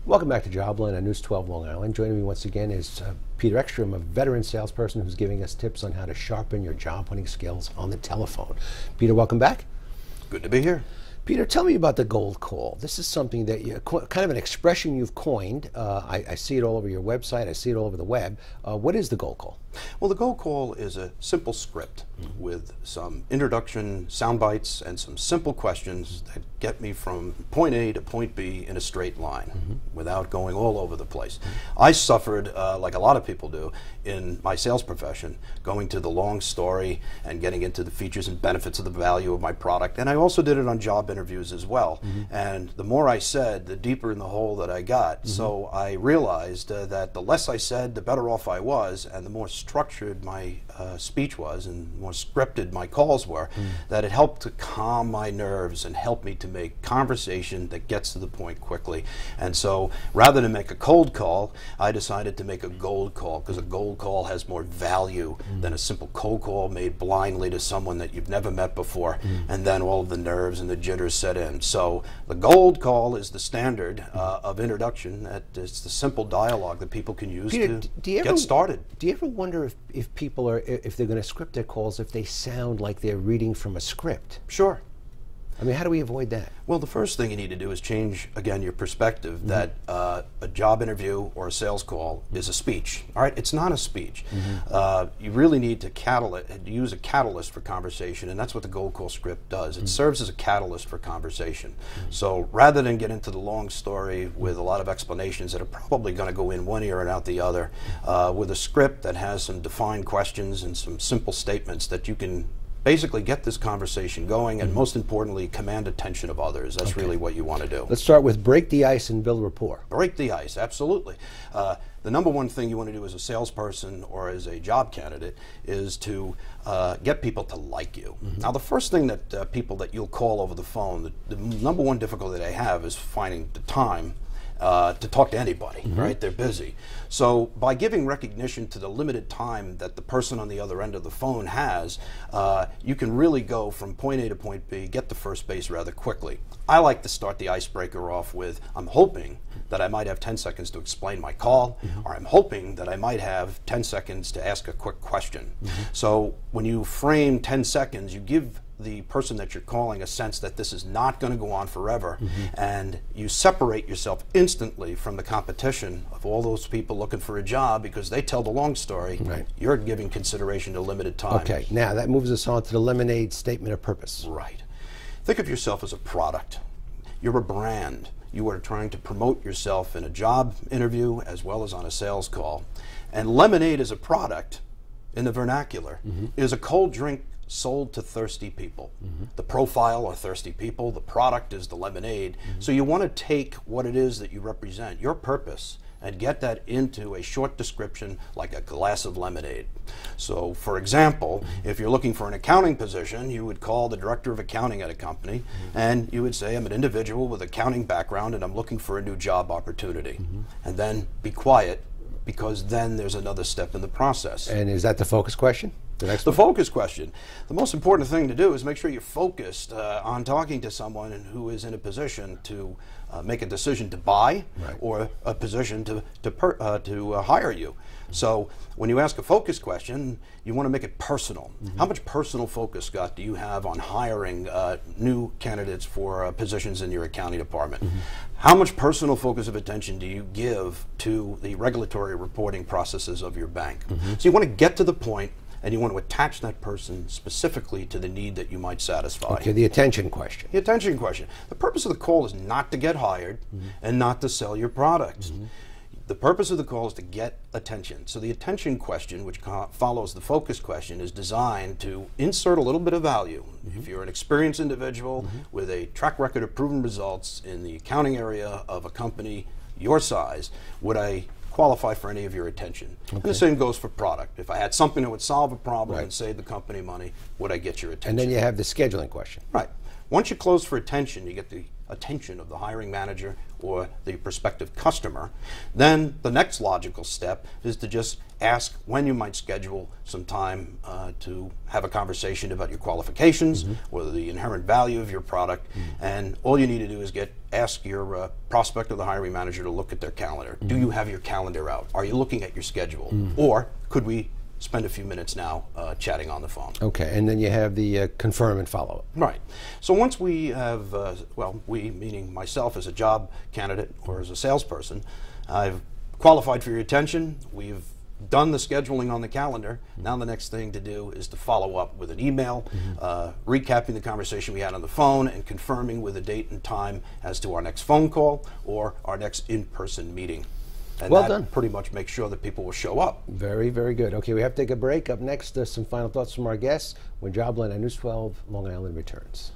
Welcome back to Jobline on News 12 Long Island. Joining me once again is Peter Ekstrom, a veteran salesperson who's giving us tips on how to sharpen your job hunting skills on the telephone. Peter, welcome back. Good to be here. Peter, tell me about the gold call. This is something that kind of an expression you've coined. I see it all over your website. I see it all over the web. What is the gold call? Well, the gold call is a simple script with some introduction, sound bites, and some simple questions that get me from point A to point B in a straight line without going all over the place. I suffered, like a lot of people do, in my sales profession, going to the long story and getting into the features and benefits of the value of my product. And I also did it on job interviews as well. And the more I said, the deeper in the hole that I got. So I realized that the less I said, the better off I was, and the more structured my speech was and more scripted my calls were, that it helped to calm my nerves and help me to make conversation that gets to the point quickly. And so rather than make a cold call, I decided to make a gold call, because a gold call has more value than a simple cold call made blindly to someone that you've never met before, and then all of the nerves and the jitters set in. So the gold call is the standard of introduction. It's the simple dialogue that people can use Peter, to get started. Do you ever wonder if people are, if they're going to script their calls, if they sound like they're reading from a script? Sure. I mean, how do we avoid that? Well, the first thing you need to do is change, again, your perspective that a job interview or a sales call is a speech. All right, it's not a speech. You really need to use a catalyst for conversation, and that's what the gold call script does. It serves as a catalyst for conversation. So rather than get into the long story with a lot of explanations that are probably going to go in one ear and out the other, with a script that has some defined questions and some simple statements that you can basically get this conversation going, and most importantly, command attention of others. That's really what you want to do. Let's start with break the ice and build rapport. Break the ice, absolutely. The number one thing you want to do as a salesperson or as a job candidate is to get people to like you. Now, the first thing that people that you'll call over the phone, the number one difficulty they have is finding the time to talk to anybody, right? They're busy. So by giving recognition to the limited time that the person on the other end of the phone has, you can really go from point A to point B, get to first base rather quickly. I like to start the icebreaker off with, I'm hoping that I might have 10 seconds to explain my call, or I'm hoping that I might have 10 seconds to ask a quick question. So when you frame 10 seconds, you give the person that you're calling a sense that this is not going to go on forever, and you separate yourself instantly from the competition of all those people looking for a job because they tell the long story. You're giving consideration to limited time. Okay, now that moves us on to the lemonade statement of purpose. Right. Think of yourself as a product. You're a brand. You are trying to promote yourself in a job interview as well as on a sales call. And lemonade as a product, in the vernacular, is a cold drink sold to thirsty people. The profile are thirsty people, the product is the lemonade. So you want to take what it is that you represent, your purpose, and get that into a short description like a glass of lemonade. So for example, if you're looking for an accounting position, you would call the director of accounting at a company and you would say, I'm an individual with accounting background and I'm looking for a new job opportunity. And then be quiet, because then there's another step in the process. And is that the focus question? The focus question. The most important thing to do is make sure you're focused on talking to someone who is in a position to make a decision to buy or a position to hire you. So when you ask a focus question, you want to make it personal. How much personal focus, Scott, do you have on hiring new candidates for positions in your accounting department? How much personal focus of attention do you give to the regulatory reporting processes of your bank? So you want to get to the point, and you want to attach that person specifically to the need that you might satisfy. Okay, the attention question. The attention question. The purpose of the call is not to get hired and not to sell your product. The purpose of the call is to get attention. So the attention question, which follows the focus question, is designed to insert a little bit of value. If you're an experienced individual with a track record of proven results in the accounting area of a company your size, would I qualify for any of your attention? And the same goes for product. If I had something that would solve a problem and save the company money, would I get your attention? And then you have the scheduling question. Right. Once you close for attention, you get the attention of the hiring manager or the prospective customer, then the next logical step is to just ask when you might schedule some time to have a conversation about your qualifications or the inherent value of your product. And all you need to do is ask your prospect or the hiring manager to look at their calendar. Do you have your calendar out? Are you looking at your schedule? Or could we spend a few minutes now chatting on the phone? Okay, and then you have the confirm and follow up. Right. So once we have, well, we meaning myself as a job candidate or as a salesperson, I've qualified for your attention, we've done the scheduling on the calendar. Now the next thing to do is to follow up with an email, recapping the conversation we had on the phone and confirming with a date and time as to our next phone call or our next in-person meeting. And well that done. pretty much makes sure that people will show up. Very, very good. Okay, we have to take a break. Up next, some final thoughts from our guests when Jobline on News 12 Long Island returns.